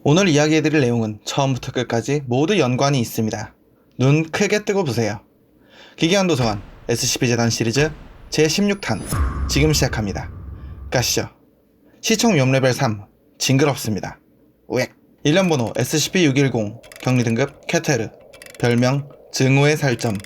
오늘 이야기해드릴 내용은 처음부터 끝까지 모두 연관이 있습니다. 눈 크게 뜨고 보세요. 기괴한 도서관 SCP-재단 시리즈 제16탄 지금 시작합니다. 가시죠. 시청 위험 레벨 3 징그럽습니다. 우엑. 일련 번호 SCP-610 격리 등급 케테르 별명 증오의 살점.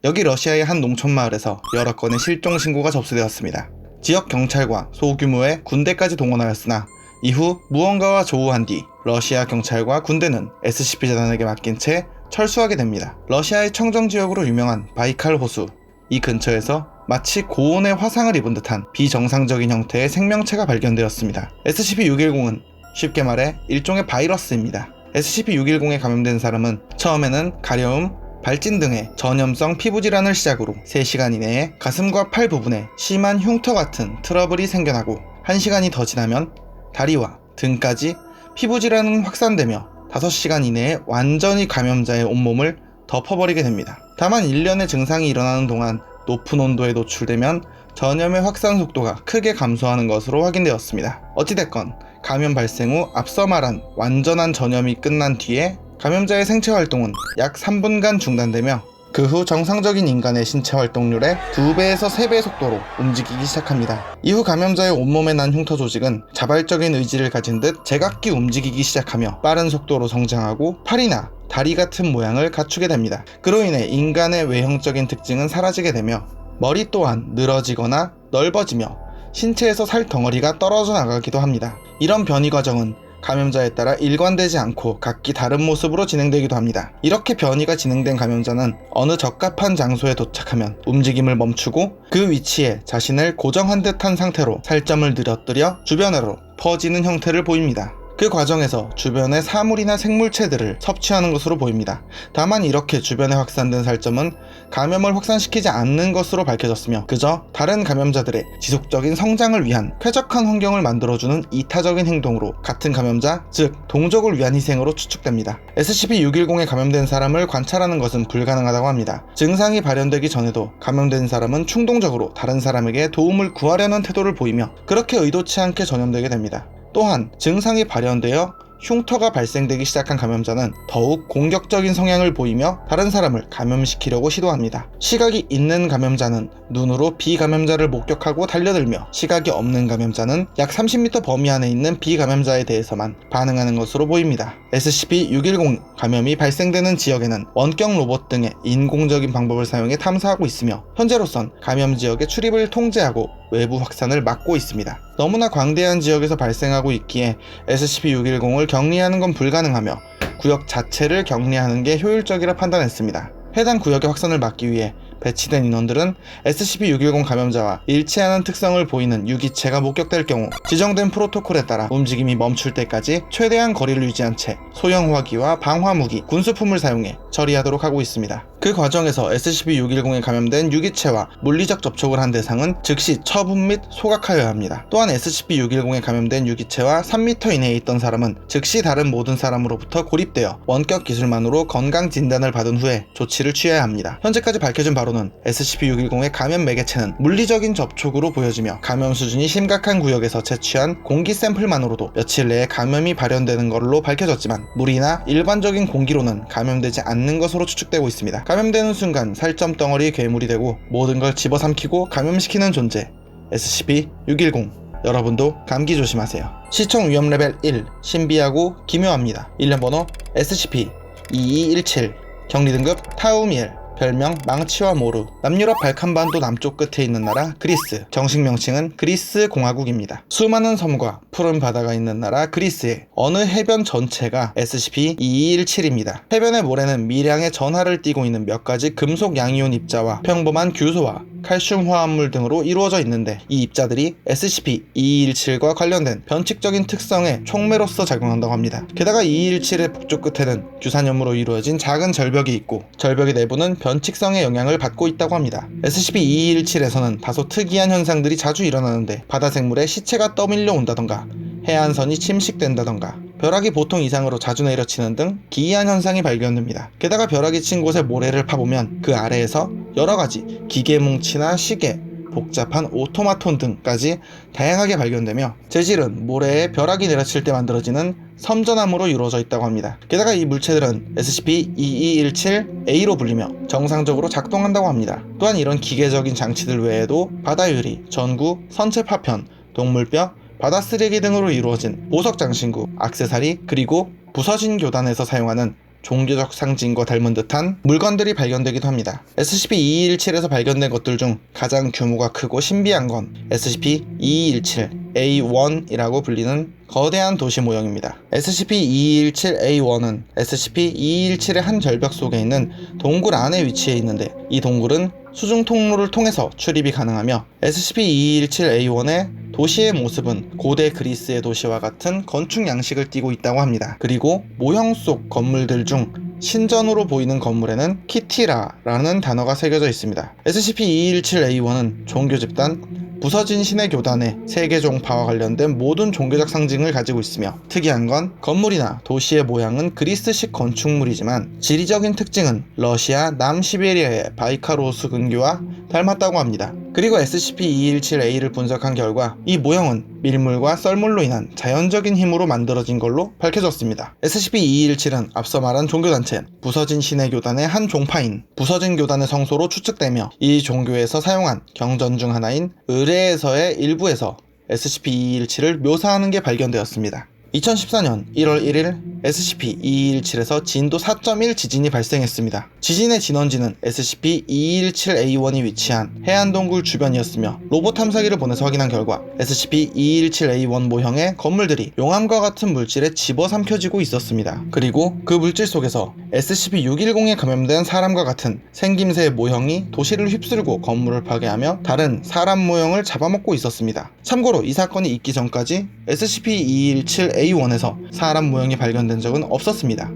여기 러시아의 한 농촌 마을에서 여러 건의 실종 신고가 접수되었습니다. 지역 경찰과 소규모의 군대까지 동원하였으나 이후 무언가와 조우한 뒤 러시아 경찰과 군대는 SCP-재단에게 맡긴 채 철수하게 됩니다. 러시아의 청정지역으로 유명한 바이칼 호수, 이 근처에서 마치 고온의 화상을 입은 듯한 비정상적인 형태의 생명체가 발견되었습니다. SCP-610은 쉽게 말해 일종의 바이러스입니다. SCP-610에 감염된 사람은 처음에는 가려움, 발진 등의 전염성 피부질환을 시작으로 3시간 이내에 가슴과 팔 부분에 심한 흉터 같은 트러블이 생겨나고 1시간이 더 지나면 다리와 등까지 피부질환은 확산되며 5시간 이내에 완전히 감염자의 온몸을 덮어버리게 됩니다. 다만 1년의 증상이 일어나는 동안 높은 온도에 노출되면 전염의 확산 속도가 크게 감소하는 것으로 확인되었습니다. 어찌됐건 감염 발생 후 앞서 말한 완전한 전염이 끝난 뒤에 감염자의 생체 활동은 약 3분간 중단되며 그 후 정상적인 인간의 신체 활동률의 2배에서 3배의 속도로 움직이기 시작합니다. 이후 감염자의 온몸에 난 흉터 조직은 자발적인 의지를 가진 듯 제각기 움직이기 시작하며 빠른 속도로 성장하고 팔이나 다리 같은 모양을 갖추게 됩니다. 그로 인해 인간의 외형적인 특징은 사라지게 되며 머리 또한 늘어지거나 넓어지며 신체에서 살 덩어리가 떨어져 나가기도 합니다. 이런 변이 과정은 감염자에 따라 일관되지 않고 각기 다른 모습으로 진행되기도 합니다. 이렇게 변이가 진행된 감염자는 어느 적합한 장소에 도착하면 움직임을 멈추고 그 위치에 자신을 고정한 듯한 상태로 살점을 늘어뜨려 주변으로 퍼지는 형태를 보입니다. 그 과정에서 주변의 사물이나 생물체들을 섭취하는 것으로 보입니다. 다만 이렇게 주변에 확산된 살점은 감염을 확산시키지 않는 것으로 밝혀졌으며 그저 다른 감염자들의 지속적인 성장을 위한 쾌적한 환경을 만들어주는 이타적인 행동으로 같은 감염자, 즉 동족을 위한 희생으로 추측됩니다. SCP-610에 감염된 사람을 관찰하는 것은 불가능하다고 합니다. 증상이 발현되기 전에도 감염된 사람은 충동적으로 다른 사람에게 도움을 구하려는 태도를 보이며 그렇게 의도치 않게 전염되게 됩니다. 또한 증상이 발현되어 흉터가 발생되기 시작한 감염자는 더욱 공격적인 성향을 보이며 다른 사람을 감염시키려고 시도합니다. 시각이 있는 감염자는 눈으로 비감염자를 목격하고 달려들며 시각이 없는 감염자는 약 30m 범위 안에 있는 비감염자에 대해서만 반응하는 것으로 보입니다. SCP-610 감염이 발생되는 지역에는 원격 로봇 등의 인공적인 방법을 사용해 탐사하고 있으며 현재로선 감염 지역의 출입을 통제하고 외부 확산을 막고 있습니다. 너무나 광대한 지역에서 발생하고 있기에 SCP-610을 격리하는 건 불가능하며 구역 자체를 격리하는 게 효율적이라 판단했습니다. 해당 구역의 확산을 막기 위해 배치된 인원들은 SCP-610 감염자와 일치하는 특성을 보이는 유기체가 목격될 경우 지정된 프로토콜에 따라 움직임이 멈출 때까지 최대한 거리를 유지한 채 소형 화기와 방화무기, 군수품을 사용해 처리하도록 하고 있습니다. 그 과정에서 SCP-610에 감염된 유기체와 물리적 접촉을 한 대상은 즉시 처분 및 소각하여야 합니다. 또한 SCP-610에 감염된 유기체와 3m 이내에 있던 사람은 즉시 다른 모든 사람으로부터 고립되어 원격 기술만으로 건강 진단을 받은 후에 조치를 취해야 합니다. 현재까지 밝혀진 바로는 SCP-610의 감염 매개체는 물리적인 접촉으로 보여지며 감염 수준이 심각한 구역에서 채취한 공기 샘플만으로도 며칠 내에 감염이 발현되는 걸로 밝혀졌지만 물이나 일반적인 공기로는 감염되지 않는 것으로 추측되고 있습니다. 감염되는 순간 살점 덩어리 괴물이 되고 모든 걸 집어삼키고 감염시키는 존재 SCP-610. 여러분도 감기 조심하세요. 시청 위험 레벨 1 신비하고 기묘합니다. 일련 번호 SCP-2217 격리 등급 타우미엘 별명 망치와 모루. 남유럽 발칸반도 남쪽 끝에 있는 나라 그리스. 정식 명칭은 그리스 공화국입니다. 수많은 섬과 푸른 바다가 있는 나라 그리스의 어느 해변 전체가 SCP-2217입니다. 해변의 모래는 미량의 전하를 띠고 있는 몇 가지 금속 양이온 입자와 평범한 규소와 칼슘 화합물 등으로 이루어져 있는데 이 입자들이 SCP-2217과 관련된 변칙적인 특성의 촉매로서 작용한다고 합니다. 게다가 2217의 북쪽 끝에는 규산염으로 이루어진 작은 절벽이 있고 절벽의 내부는 변칙성의 영향을 받고 있다고 합니다. SCP-2217에서는 다소 특이한 현상들이 자주 일어나는데 바다 생물의 시체가 떠밀려 온다던가 해안선이 침식된다던가 벼락이 보통 이상으로 자주 내려치는 등 기이한 현상이 발견됩니다. 게다가 벼락이 친 곳의 모래를 파보면 그 아래에서 여러가지 기계뭉치나 시계, 복잡한 오토마톤 등까지 다양하게 발견되며 재질은 모래에 벼락이 내려칠 때 만들어지는 섬전함으로 이루어져 있다고 합니다. 게다가 이 물체들은 SCP-2217A로 불리며 정상적으로 작동한다고 합니다. 또한 이런 기계적인 장치들 외에도 바다 유리, 전구, 선체 파편, 동물뼈, 바다 쓰레기 등으로 이루어진 보석 장신구, 액세서리, 그리고 부서진 교단에서 사용하는 종교적 상징과 닮은 듯한 물건들이 발견되기도 합니다. SCP-2217에서 발견된 것들 중 가장 규모가 크고 신비한 건 SCP-2217A1이라고 불리는 거대한 도시 모형입니다. SCP-2217A1은 SCP-2217의 한 절벽 속에 있는 동굴 안에 위치해 있는데 이 동굴은 수중 통로를 통해서 출입이 가능하며 SCP-2217A1의 도시의 모습은 고대 그리스의 도시와 같은 건축 양식을 띠고 있다고 합니다. 그리고 모형 속 건물들 중 신전으로 보이는 건물에는 키티라라는 단어가 새겨져 있습니다. SCP-2217A1은 종교 집단 부서진 신의 교단의 세계 종파와 관련된 모든 종교적 상징을 가지고 있으며 특이한 건 건물이나 도시의 모양은 그리스식 건축물이지만 지리적인 특징은 러시아 남시베리아의 바이카로스 근교와 닮았다고 합니다. 그리고 SCP-2217A를 분석한 결과 이 모형은 밀물과 썰물로 인한 자연적인 힘으로 만들어진 걸로 밝혀졌습니다. SCP-2217은 앞서 말한 종교단체 부서진 신의 교단의 한 종파인 부서진 교단의 성소로 추측되며 이 종교에서 사용한 경전 중 하나인 의례에서의 일부에서 SCP-2217을 묘사하는 게 발견되었습니다. 2014년 1월 1일 SCP-2217에서 진도 4.1 지진이 발생했습니다. 지진의 진원지는 SCP-2217A1이 위치한 해안동굴 주변이었으며 로봇 탐사기를 보내서 확인한 결과 SCP-2217A1 모형의 건물들이 용암과 같은 물질에 집어삼켜지고 있었습니다. 그리고 그 물질 속에서 SCP-610에 감염된 사람과 같은 생김새의 모형이 도시를 휩쓸고 건물을 파괴하며 다른 사람 모형을 잡아먹고 있었습니다. 참고로 이 사건이 있기 전까지 SCP-2217A1에서 사람 모형이 발견된 적은 없었습니다.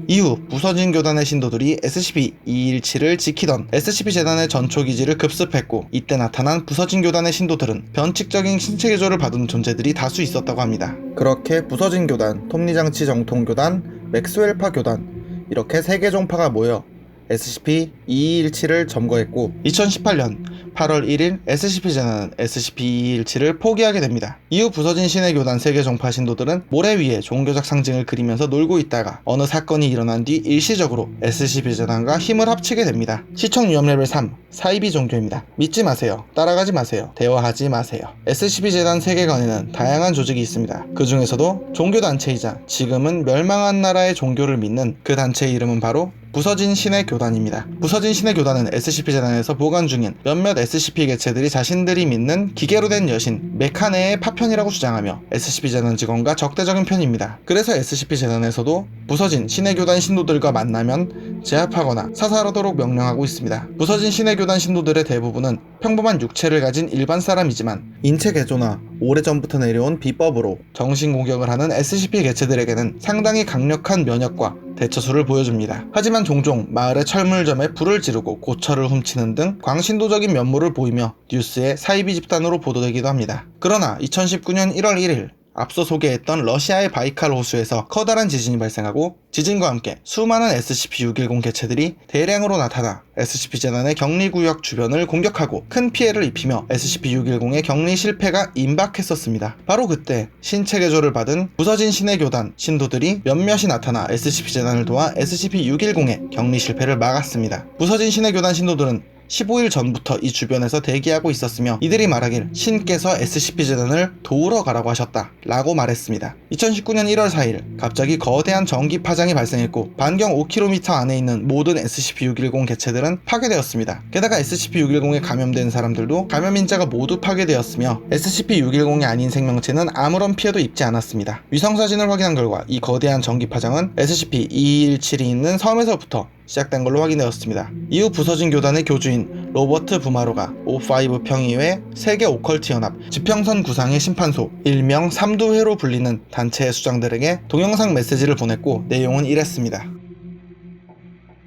이후 부서진 교단의 신도들이 SCP-217을 지키던 SCP-재단의 전초기지를 급습했고 이때 나타난 부서진 교단의 신도들은 변칙적인 신체 개조를 받은 존재들이 다수 있었다고 합니다. 그렇게 부서진 교단, 톱니장치 정통교단, 맥스웰파 교단 이렇게 3개 종파가 모여 SCP-2217을 점거했고 2018년 8월 1일 SCP-재단은 SCP-2217을 포기하게 됩니다. 이후 부서진 신의 교단 3개 종파 신도들은 모래 위에 종교적 상징을 그리면서 놀고 있다가 어느 사건이 일어난 뒤 일시적으로 SCP-재단과 힘을 합치게 됩니다. 시청 위험 레벨 3 사이비 종교입니다. 믿지 마세요. 따라가지 마세요. 대화하지 마세요. SCP-재단 세계관에는 다양한 조직이 있습니다. 그 중에서도 종교단체이자 지금은 멸망한 나라의 종교를 믿는 그 단체의 이름은 바로 부서진 신의 교단입니다. 부서진 신의 교단은 SCP-재단에서 보관 중인 몇몇 SCP 개체들이 자신들이 믿는 기계로 된 여신 메카네의 파편이라고 주장하며 SCP-재단 직원과 적대적인 편입니다. 그래서 SCP-재단에서도 부서진 신의 교단 신도들과 만나면 제압하거나 사살하도록 명령하고 있습니다. 부서진 신의 교단 신도들의 대부분은 평범한 육체를 가진 일반 사람이지만 인체 개조나 오래전부터 내려온 비법으로 정신 공격을 하는 SCP 개체들에게는 상당히 강력한 면역과 대처수를 보여줍니다. 하지만 종종 마을의 철물점에 불을 지르고 고철을 훔치는 등 광신도적인 면모를 보이며 뉴스의 사이비 집단으로 보도되기도 합니다. 그러나 2019년 1월 1일 앞서 소개했던 러시아의 바이칼 호수에서 커다란 지진이 발생하고 지진과 함께 수많은 SCP-610 개체들이 대량으로 나타나 SCP-재단의 격리구역 주변을 공격하고 큰 피해를 입히며 SCP-610의 격리 실패가 임박했었습니다. 바로 그때 신체 개조를 받은 부서진 신의 교단 신도들이 몇몇이 나타나 SCP-재단을 도와 SCP-610의 격리 실패를 막았습니다. 부서진 신의 교단 신도들은 15일 전부터 이 주변에서 대기하고 있었으며 이들이 말하길 신께서 SCP-재단을 도우러 가라고 하셨다 라고 말했습니다. 2019년 1월 4일 갑자기 거대한 전기 파장이 발생했고 반경 5km 안에 있는 모든 SCP-610 개체들은 파괴되었습니다. 게다가 SCP-610에 감염된 사람들도 감염인자가 모두 파괴되었으며 SCP-610이 아닌 생명체는 아무런 피해도 입지 않았습니다. 위성사진을 확인한 결과 이 거대한 전기 파장은 SCP-2217이 있는 섬에서부터 시작된 걸로 확인되었습니다. 이후 부서진 교단의 교주인 로버트 부마로가 O5 평의회 세계 오컬트 연합 지평선 구상의 심판소 일명 삼두회로 불리는 단체의 수장들에게 동영상 메시지를 보냈고 내용은 이랬습니다.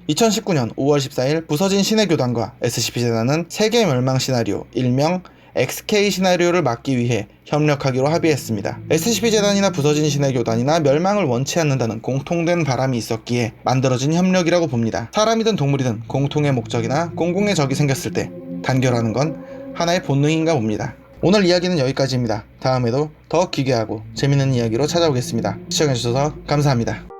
2019년 5월 14일 부서진 신의 교단과 SCP-재단은 세계 멸망 시나리오 일명 XK 시나리오를 막기 위해 협력하기로 합의했습니다. SCP-재단이나 부서진 신의 교단이나 멸망을 원치 않는다는 공통된 바람이 있었기에 만들어진 협력이라고 봅니다. 사람이든 동물이든 공통의 목적이나 공공의 적이 생겼을 때 단결하는 건 하나의 본능인가 봅니다. 오늘 이야기는 여기까지입니다. 다음에도 더 기괴하고 재밌는 이야기로 찾아오겠습니다. 시청해주셔서 감사합니다.